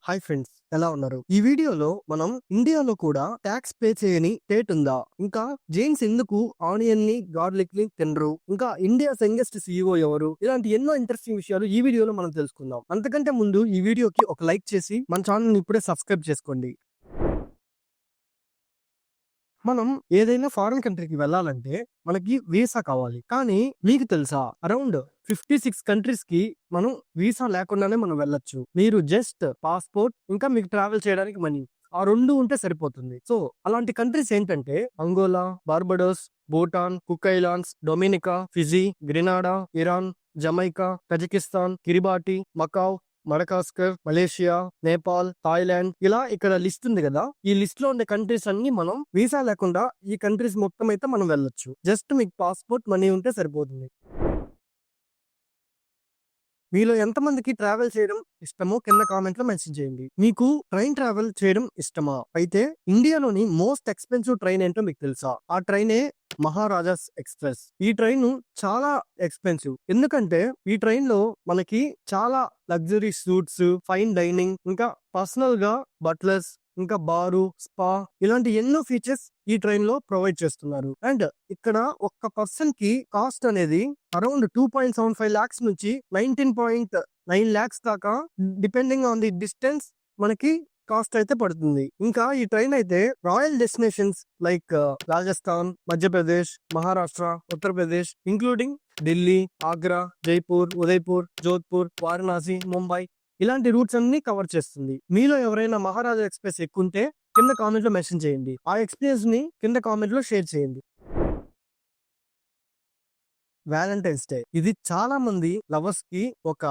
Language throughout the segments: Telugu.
హాయ్ ఫ్రెండ్స్, ఎలా ఉన్నారు? ఈ వీడియోలో మనం ఇండియాలో కూడా ట్యాక్స్ పే చేయని స్టేట్ ఉందా, ఇంకా జైన్స్ ఎందుకు ఆనియన్ ని గార్లిక్ ని తినరు, ఇంకా ఇండియా యంగెస్ట్ CEO ఎవరు, ఇలాంటి ఎన్నో ఇంట్రెస్టింగ్ విషయాలు ఈ వీడియోలో మనం తెలుసుకుందాం. అంతకంటే ముందు ఈ వీడియోకి ఒక లైక్ చేసి మన ఛానల్ ని ఇప్పుడే సబ్స్క్రైబ్ చేసుకోండి. మనం ఏదైనా ఫారిన్ కంట్రీకి వెళ్ళాలంటే మనకి వీసా కావాలి. కానీ మీకు తెలుసా, అరౌండ్ 56 కంట్రీస్ కి మనం వీసా లేకుండానే మనం వెళ్ళొచ్చు. మీరు జస్ట్ పాస్పోర్ట్ ఇంకా మీకు ట్రావెల్ చేయడానికి మనీ, ఆ రెండు ఉంటే సరిపోతుంది. సో అలాంటి కంట్రీస్ ఏంటంటే Angola, Barbados, Bhutan, Cook Islands, Dominica, Fiji, Grenada, Iran, Jamaica, Kazakhstan, Kiribati, Macau, Madagascar, Malaysia, Nepal, Thailand, ఇలా ఇక్కడ లిస్ట్ ఉంది కదా. ఈ లిస్ట్ లో ఉండే కంట్రీస్ అన్ని మనం వీసా లేకుండా ఈ కంట్రీస్ మొత్తం అయితే మనం వెళ్ళొచ్చు. జస్ట్ మీకు పాస్పోర్ట్ మనీ ఉంటే సరిపోతుంది. మీలో ఎంతమందికి ట్రావెల్ చేయడం ఇష్టమో కింద కామెంట్ లో మెన్షన్ చేయండి. మీకు ట్రైన్ ట్రావెల్ చేయడం ఇష్టమా? అయితే ఇండియాలోని మోస్ట్ ఎక్స్పెన్సివ్ ట్రైన్ ఏంటో మీకు తెలుసా? ఆ ట్రైనే మహారాజాస్ ఎక్స్ప్రెస్. ఈ ట్రైన్ చాలా ఎక్స్పెన్సివ్, ఎందుకంటే ఈ ట్రైన్ లో మనకి చాలా లగ్జరీ సూట్స్, ఫైన్ డైనింగ్, ఇంకా పర్సనల్ గా బట్లర్స్, ఇంకా బారు, స్పా, ఇలాంటి ఎన్నో ఫీచర్స్ ఈ ట్రైన్ లో ప్రొవైడ్ చేస్తున్నారు. అండ్ ఇక్కడ ఒక్క పర్సన్ కి కాస్ట్ అనేది అరౌండ్ 2.75 lakhs నుంచి 19.9 lakhs దాకా, డిపెండింగ్ ఆన్ ది డిస్టెన్స్ మనకి కాస్ట్ అయితే పడుతుంది. ఇంకా ఈ ట్రైన్ అయితే royal destinations like Rajasthan, Madhya Pradesh, Maharashtra, Uttar Pradesh, including Delhi, Agra, Jaipur, Udaipur, Jodhpur, Varanasi, Mumbai, ఇలాంటి రూట్స్ అన్ని కవర్ చేస్తుంది. మీలో ఎవరైనా మహారాజా ఎక్స్ప్రెస్ ఎక్కుంటే కింద కామెంట్ లో మెన్షన్ చేయండి. ఆ ఎక్స్పీరియన్స్ ని కింద కామెంట్ లో షేర్ చేయండి. వ్యాలంటైన్స్ డే, ఇది చాలా మంది లవర్స్ కి ఒక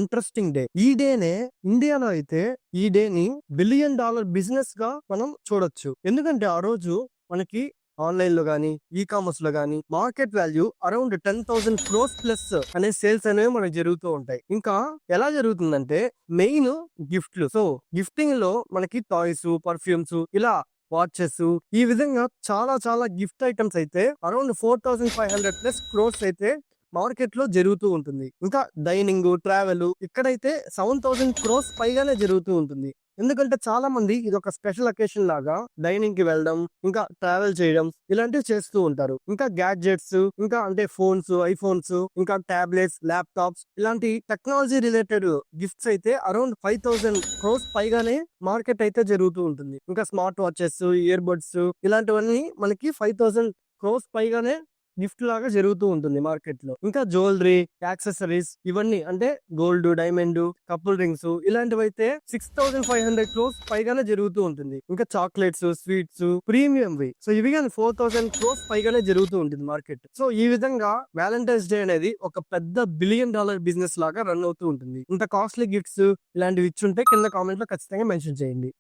ఇంట్రెస్టింగ్ డే. ఈ డేనే ఇండియాలో అయితే ఈ డేని $1 బిలియన్ బిజినెస్ గా మనం చూడొచ్చు. ఎందుకంటే ఆ రోజు మనకి ఆన్లైన్ లో గానీ, ఈ కామర్స్ లో గానీ market value around 10,000 crores plus అనే సేల్స్ అనేవి మనకి జరుగుతూ ఉంటాయి. ఇంకా ఎలా జరుగుతుందంటే మెయిన్ గిఫ్ట్లు. సో గిఫ్టింగ్ లో మనకి టాయ్స్, పర్ఫ్యూమ్స్, ఇలా వాచెస్, ఈ విధంగా చాలా చాలా గిఫ్ట్ ఐటమ్స్ అయితే అరౌండ్ 4,500 ప్లస్ క్రోర్స్ అయితే మార్కెట్ లో జరుగుతూ ఉంటుంది. ఇంకా డైనింగ్, ట్రావెల్, ఇక్కడైతే 7,000 crores పైగానే జరుగుతూ ఉంటుంది. ఎందుకంటే చాలా మంది ఇది ఒక స్పెషల్ అకేషన్ లాగా డైనింగ్ కి వెళ్ళడం, ఇంకా ట్రావెల్ చేయడం, ఇలాంటివి చేస్తూ ఉంటారు. ఇంకా గ్యాడ్జెట్స్, ఇంకా అంటే ఫోన్స్, ఐఫోన్స్, ఇంకా టాబ్లెట్స్, ల్యాప్టాప్స్, ఇలాంటి టెక్నాలజీ రిలేటెడ్ గిఫ్ట్స్ అయితే అరౌండ్ 5,000 crores పైగానే మార్కెట్ అయితే జరుగుతూ ఉంటుంది. ఇంకా స్మార్ట్ వాచెస్, ఇయర్ బడ్స్, ఇలాంటివన్నీ మనకి 5,000 crores పైగానే గిఫ్ట్ లాగా జరుగుతూ ఉంటుంది మార్కెట్ లో. ఇంకా జ్యువెలరీ, యాక్సెసరీస్, ఇవన్నీ అంటే గోల్డ్, డైమండ్, కపుల్ రింగ్స్, ఇలాంటివి అయితే 6,500 crores పైగానే జరుగుతూ ఉంటుంది. ఇంకా చాక్లెట్స్, స్వీట్స్, ప్రీమియం వి, సో ఇవి కానీ 4,000 crores పైగానే జరుగుతూ ఉంటుంది మార్కెట్. సో ఈ విధంగా వ్యాలంటైన్స్ డే అనేది ఒక పెద్ద $1 బిలియన్ బిజినెస్ లాగా రన్ అవుతూ ఉంటుంది. ఇంత కాస్ట్లీ గిఫ్ట్స్ ఇలాంటివి ఇచ్చుంటే కింద కామెంట్ లో ఖచ్చితంగా మెన్షన్ చేయండి.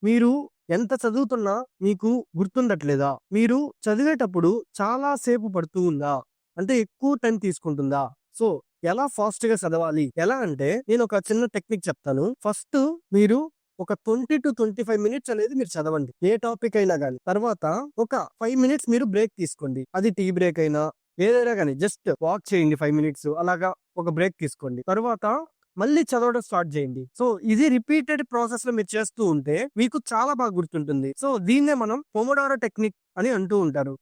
మీరు ఎంత చదువుతున్నా మీకు గుర్తుండట్లేదా? మీరు చదివేటప్పుడు చాలా సేపు పడుతూ ఉందా? అంటే ఎక్కువ టైం తీసుకుంటుందా? సో ఎలా ఫాస్ట్ గా చదవాలి, ఎలా అంటే నేను ఒక చిన్న టెక్నిక్ చెప్తాను. ఫస్ట్ మీరు ఒక 20 to 25 minutes అనేది మీరు చదవండి, ఏ టాపిక్ అయినా కానీ. తర్వాత ఒక 5 minutes మీరు బ్రేక్ తీసుకోండి. అది టీ బ్రేక్ అయినా ఏదైనా కానీ, జస్ట్ వాక్ చేయండి 5 minutes, అలాగా ఒక బ్రేక్ తీసుకోండి. తర్వాత మళ్ళీ చదవడం స్టార్ట్ చేయండి. సో ఇది రిపీటెడ్ ప్రాసెస్ లో మీరు చేస్తూ ఉంటే మీకు చాలా బాగా గుర్తుంటుంది. సో దీన్నే మనం పొమోడారో టెక్నిక్ అని అంటూ ఉంటారు.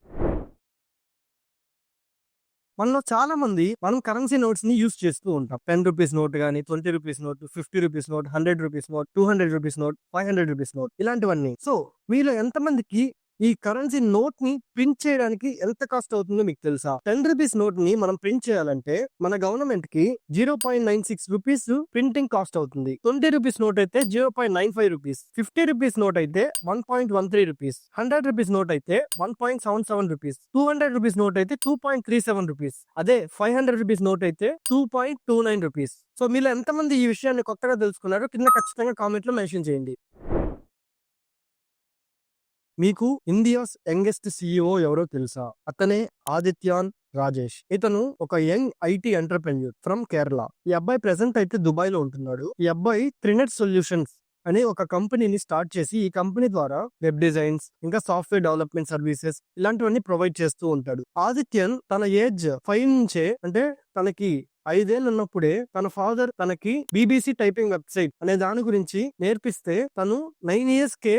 మనలో చాలా మంది మనం కరెన్సీ నోట్స్ ని యూస్ చేస్తూ ఉంటాం. 10 రూపీస్ నోట్ గానీ, 20 rupees note, 50 rupees note, 100 rupees note, 200 rupees note, 500 rupees note, ఇలాంటివన్నీ. సో మీలో ఎంతమందికి ఈ కరెన్సీ నోట్ ని ప్రింట్ చేయడానికి ఎంత కాస్ట్ అవుతుందో మీకు తెలుసా? 10 రూపీస్ నోట్ ని మనం ప్రింట్ చేయాలంటే మన గవర్నమెంట్ కి 0.96 రూపీస్ ప్రింటింగ్ కాస్ట్ అవుతుంది. 20 రూపీస్ నోట్ అయితే 0.95 రూపీస్, 50 రూపీస్ నోట్ అయితే 1.13 రూపీస్, 100 రూపీస్ నోట్ అయితే 1.77 రూపీస్, 200 రూపీస్ నోట్ అయితే 2.37 రూపీస్, అదే 500 రూపీస్ నోట్ అయితే 2.29 రూపీస్. సో మీలో ఎంతమంది ఈ విషయాన్ని కొత్తగా తెలుసుకున్నారో కింద ఖచ్చితంగా కామెంట్ లో మెన్షన్ చేయండి. మీకు ఇండియాస్ యంగెస్ట్ CEO ఎవరో తెలుసా? అతనే ఆదిత్యాన్ రాజేష్. ఇతను ఒక young IT entrepreneur from Kerala. ఈ అబ్బాయి ప్రెసెంట్ అయితే దుబాయ్ లో ఉంటున్నాడు. ఈ అబ్బాయి త్రినెట్ సొల్యూషన్స్ అనే ఒక కంపెనీని స్టార్ట్ చేసి ఈ కంపెనీ ద్వారా వెబ్ డిజైన్స్, ఇంకా సాఫ్ట్వేర్ డెవలప్మెంట్ సర్వీసెస్, ఇలాంటివన్నీ ప్రొవైడ్ చేస్తూ ఉంటాడు. ఆదిత్యన్ తన ఏజ్ 5 నుంచే, అంటే తనకి 5 ఏళ్ళు ఉన్నప్పుడే తన ఫాదర్ తనకి BBC టైపింగ్ వెబ్సైట్ అనే దాని గురించి నేర్పిస్తే తను 9 years కే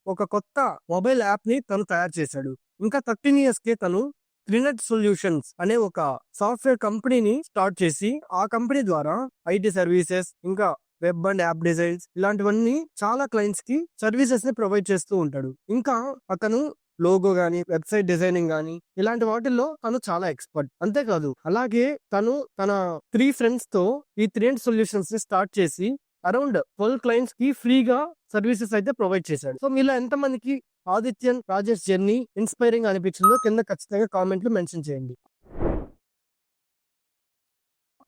ఒక కొత్త మొబైల్ యాప్ ని తను తయారు చేశాడు. ఇంకా 13 years కే తను త్రినెట్ సొల్యూషన్స్ అనే ఒక సాఫ్ట్వేర్ కంపెనీని స్టార్ట్ చేసి ఆ కంపెనీ ద్వారా IT సర్వీసెస్, ఇంకా వెబ్ అండ్ యాప్ డిజైన్స్ ఇలాంటివన్నీ చాలా క్లయింట్స్ కి సర్వీసెస్ ని ప్రొవైడ్ చేస్తూ ఉంటాడు. ఇంకా అతను లోగో గానీ, వెబ్సైట్ డిజైనింగ్ గానీ ఇలాంటి వాటిల్లో తను చాలా ఎక్స్పర్ట్. అంతేకాదు అలాగే తను తన 3 friends తో ఈ త్రినెట్ సొల్యూషన్స్ ని స్టార్ట్ చేసి అరౌండ్ 12 క్లయింట్స్ కి ఫ్రీగా సర్వీసెస్ అయితే ప్రొవైడ్ చేశాడు. సో మీలో ఎంతమందికి ఆదిత్యన్ రాజేష్ జర్నీ ఇన్స్పైరింగ్ అనిపించిందో కింద ఖచ్చితంగా కామెంట్లు మెన్షన్ చేయండి.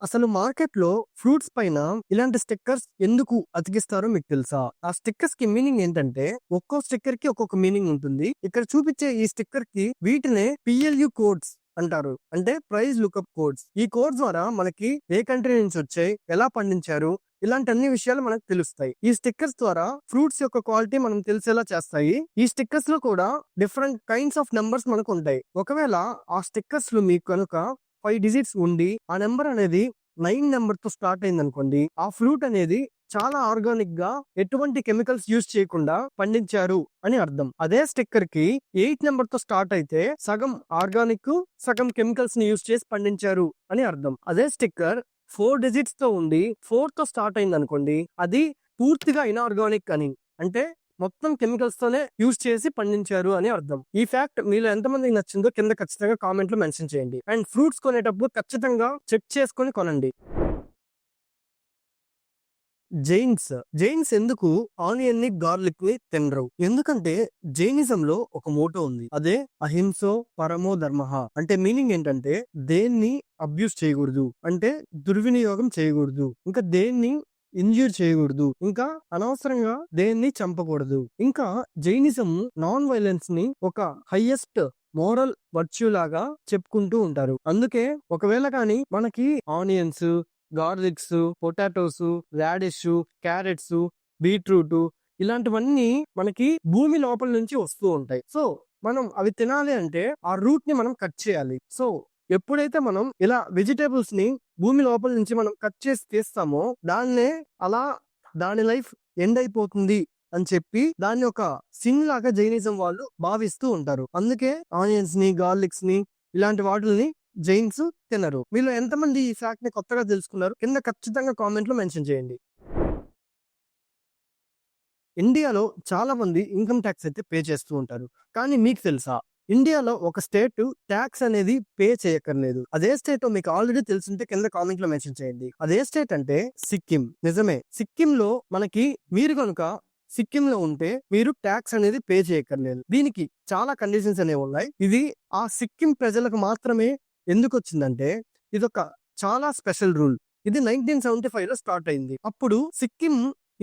అసలు మార్కెట్ లో ఫ్రూట్స్ పైన ఇలాంటి స్టిక్కర్స్ ఎందుకు అతికిస్తారో మీకు తెలుసా? ఆ స్టిక్కర్స్ కి మీనింగ్ ఏంటంటే ఒక్కో స్టిక్కర్ కి ఒక్కొక్క మీనింగ్ ఉంటుంది. ఇక్కడ చూపించే ఈ స్టిక్కర్ కి వీటినే PLU కోడ్స్ అంటారు, అంటే ప్రైస్ లుకప్ కోడ్స్. ఈ కోడ్స్ ద్వారా మనకి ఏ కంట్రీ నుంచి వచ్చాయి, ఎలా పండించారు, ఇలాంటి అన్ని విషయాలు మనకు తెలుస్తాయి. ఈ స్టిక్కర్స్ ద్వారా ఫ్రూట్స్ యొక్క క్వాలిటీ మనం తెలిసేలా చేస్తాయి. ఈ స్టిక్కర్స్ లో కూడా డిఫరెంట్ కైండ్స్ ఆఫ్ నెంబర్స్ మనకు ఉంటాయి. ఒకవేళ ఆ స్టిక్కర్స్ లో మీకు కనుక 5 digits ఉండి ఆ నెంబర్ అనేది 9 నెంబర్ తో స్టార్ట్ అయింది అనుకోండి, ఆ ఫ్రూట్ అనేది చాలా ఆర్గానిక్ గా ఎటువంటి కెమికల్స్ యూజ్ చేయకుండా పండించారు అని అర్థం. అదే స్టిక్కర్ కి 8 నెంబర్ తో స్టార్ట్ అయితే సగం ఆర్గానిక్, సగం కెమికల్స్ ని యూజ్ చేసి పండించారు అని అర్థం. అదే స్టిక్కర్ 4 digits తో ఉండి 4 తో స్టార్ట్ అయింది అనుకోండి, అది పూర్తిగా ఇన్ఆర్గానిక్ అని, అంటే మొత్తం కెమికల్స్ తోనే యూజ్ చేసి పండించారు అని అర్థం. ఈ ఫ్యాక్ట్ మీలో ఎంతమందికి నచ్చిందో కింద ఖచ్చితంగా కామెంట్ లో మెన్షన్ చేయండి. అండ్ ఫ్రూట్స్ కొనేటప్పుడు ఖచ్చితంగా చెక్ చేసుకొని కొనండి. జైన్స్ ఎందుకు ఆనియన్ ని, గార్లిక్ ని తినరు? ఎందుకంటే జైనిజం లో ఒక మోటో ఉంది, అదే అహింసో పరమో ధర్మః. అంటే మీనింగ్ ఏంటంటే దేన్ని అబ్యూస్ చేయకూడదు, అంటే దుర్వినియోగం చేయకూడదు, ఇంకా దేన్ని ఇంజ్యూర్ చేయకూడదు, ఇంకా అనవసరంగా దేన్ని చంపకూడదు. ఇంకా జైనిజం నాన్ వైలెన్స్ ని ఒక హైయెస్ట్ మోరల్ వర్చ్యూ లాగా చెప్పుకుంటూ ఉంటారు. అందుకే ఒకవేళ కానీ మనకి onions, garlics, potatoes, radish, carrots, beetroot ఇలాంటివన్నీ మనకి భూమి లోపల నుంచి వస్తూ ఉంటాయి. సో మనం అవి తినాలి అంటే ఆ రూట్ ని మనం కట్ చేయాలి. సో ఎప్పుడైతే మనం ఇలా వెజిటేబుల్స్ ని భూమి లోపల నుంచి మనం కట్ చేసి తీస్తామో దాన్నే అలా దాని లైఫ్ ఎండ్ అయిపోతుంది అని చెప్పి దాన్ని ఒక సిన్ లాగా జైనిజం వాళ్ళు భావిస్తూ ఉంటారు. అందుకే ఆనియన్స్ ని, గార్లిక్స్ ని ఇలాంటి వాటిని జైన్స్ తినరు. మీలో ఎంతమంది ఈ ఫ్యాక్ట్ ని కొత్తగా తెలుసుకున్నారు కింద ఖచ్చితంగా కామెంట్ లో మెన్షన్ చేయండి. ఇండియాలో చాలా మంది ఇన్కమ్ ట్యాక్స్ అయితే పే చేస్తూ ఉంటారు. కానీ మీకు తెలుసా, ఇండియాలో ఒక స్టేట్ ట్యాక్స్ అనేది పే చేయక్కర్లేదు. అదే స్టేట్ మీకు ఆల్రెడీ తెలుసుంటే కింద కామెంట్ లో మెన్షన్ చేయండి. అదే స్టేట్ అంటే సిక్కిం. నిజమే, సిక్కిం లో మనకి మీరు కనుక సిక్కిం లో ఉంటే మీరు ట్యాక్స్ అనేది పే చేయక్కర్లేదు. దీనికి చాలా కండిషన్స్ అనేవి ఉన్నాయి. ఇది ఆ సిక్కిం ప్రజలకు మాత్రమే ఎందుకు వచ్చిందంటే ఇదొక చాలా స్పెషల్ రూల్. ఇది 1975 లో స్టార్ట్ అయింది. అప్పుడు సిక్కిం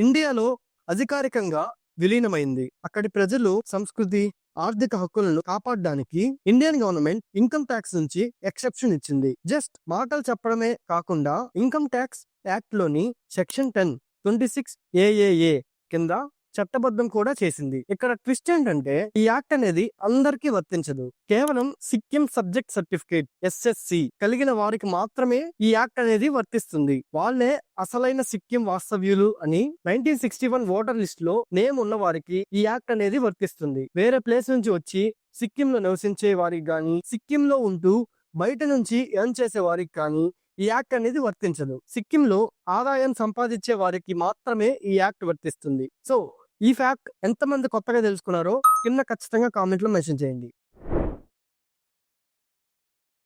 ఇండియాలో అధికారికంగా విలీనమైంది. అక్కడి ప్రజలు సంస్కృతి, ఆర్థిక హక్కులను కాపాడడానికి ఇండియన్ గవర్నమెంట్ ఇన్కమ్ ట్యాక్స్ నుంచి ఎక్సెప్షన్ ఇచ్చింది. జస్ట్ మాటలు చెప్పడమే కాకుండా ఇన్కమ్ ట్యాక్స్ యాక్ట్ లోని సెక్షన్ 10(26) AAA కింద చట్టబద్ధం కూడా చేసింది. ఇక్కడ ట్విస్ట్ ఏంటంటే ఈ యాక్ట్ అనేది అందరికీ వర్తించదు. కేవలం సిక్కిం సబ్జెక్ట్ సర్టిఫికేట్ SSC కలిగిన వారికి మాత్రమే ఈ యాక్ట్ అనేది వర్తిస్తుంది. వాళ్ళే అసలైన సిక్కిం వాస్తవ్యులు అని 1961 ఓటర్ లిస్ట్ లో నేమ్ ఉన్న వారికి ఈ యాక్ట్ అనేది వర్తిస్తుంది. వేరే ప్లేస్ నుంచి వచ్చి సిక్కిం లో నివసించే వారికి గాని, సిక్కిం లో ఉంటూ బయట నుంచి ఎర్న్ చేసే వారికి కానీ ఈ యాక్ట్ అనేది వర్తించదు. సిక్కిం లో ఆదాయం సంపాదించే వారికి మాత్రమే ఈ యాక్ట్ వర్తిస్తుంది. సో ఈ ఫ్యాక్ట్ ఎంతమంది కొత్తగా తెలుసుకున్నారో కింద ఖచ్చితంగా కామెంట్ లో మెన్షన్ చేయండి.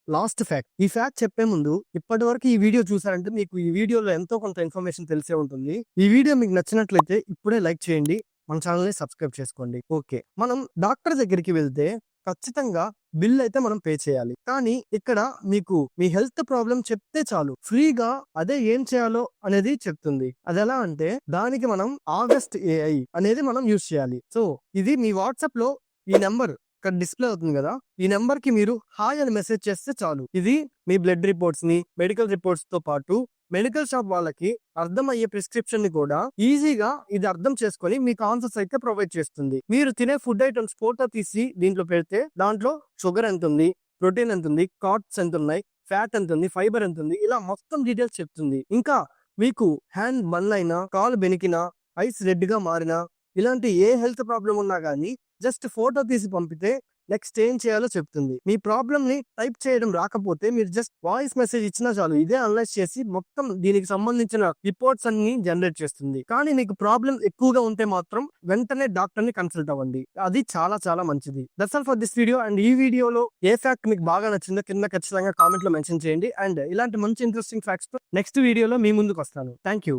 Last fact. ఈ ఫ్యాక్ట్ చెప్పే ముందు ఇప్పటి వరకు ఈ వీడియో చూసారంటే మీకు ఈ వీడియోలో ఎంతో కొంత ఇన్ఫర్మేషన్ తెలిసే ఉంటుంది. ఈ వీడియో మీకు నచ్చినట్లయితే ఇప్పుడే లైక్ చేయండి, మన ఛానల్ ని సబ్స్క్రైబ్ చేసుకోండి. ఓకే, మనం డాక్టర్ దగ్గరికి వెళ్తే ఖచ్చితంగా బిల్ అయితే మనం పే చేయాలి. కానీ ఇక్కడ మీకు మీ హెల్త్ ప్రాబ్లం చెప్తే చాలు, ఫ్రీగా అదే ఏం చేయాలో అనేది చెప్తుంది. అది ఎలా అంటే దానికి మనం ఆగస్ట్ AI అనేది మనం యూజ్ చేయాలి. సో ఇది మీ వాట్సాప్ లో ఈ నెంబర్ ఇక్కడ డిస్ప్లే అవుతుంది కదా, ఈ నెంబర్ కి మీరు హాయ్ అని మెసేజ్ చేస్తే చాలు. ఇది మీ బ్లడ్ రిపోర్ట్స్ ని, మెడికల్ రిపోర్ట్స్ తో పాటు మెడికల్ షాప్ వాళ్ళకి అర్థమయ్యే ప్రిస్క్రిప్షన్ ని కూడా ఈజీగా ఇది అర్థం చేసుకొని మీకు ఆన్సర్స్ అయితే ప్రొవైడ్ చేస్తుంది. మీరు తినే ఫుడ్ ఐటమ్స్ ఫోటో తీసి దీంట్లో పెడితే దాంట్లో షుగర్ ఎంత ఉంది, ప్రోటీన్ ఎంత ఉంది, కార్బ్స్ ఎంత ఉన్నాయి, ఫ్యాట్ ఎంత ఉంది, ఫైబర్ ఎంత ఉంది, ఇలా మొత్తం డీటెయిల్స్ చెప్తుంది. ఇంకా మీకు హ్యాండ్ బర్న్ అయినా, కాలు బెనికినా, ఐస్ రెడ్ గా మారినా, ఇలాంటి ఏ హెల్త్ ప్రాబ్లం ఉన్నా కానీ జస్ట్ ఫోటో తీసి పంపితే నెక్స్ట్ ఏం చేయాలో చెప్తుంది. మీ ప్రాబ్లమ్ ని టైప్ చేయడం రాకపోతే మీరు జస్ట్ వాయిస్ మెసేజ్ ఇచ్చినా చాలు, ఇదే అనలైజ్ చేసి మొత్తం దీనికి సంబంధించిన రిపోర్ట్స్ అన్ని జనరేట్ చేస్తుంది. కానీ మీకు ప్రాబ్లం ఎక్కువగా ఉంటే మాత్రం వెంటనే డాక్టర్ ని కన్సల్ట్ అవ్వండి, అది చాలా చాలా మంచిది. That's all for this video. And ఈ వీడియోలో ఏ ఫ్యాక్ట్ మీకు బాగా నచ్చిందో కింద ఖచ్చితంగా కామెంట్ లో మెన్షన్ చేయండి. అండ్ ఇలాంటి మంచి ఇంట్రెస్టింగ్ ఫ్యాక్ట్స్ తో నెక్స్ట్ వీడియోలో మీ ముందుకు వస్తాను. Thank you.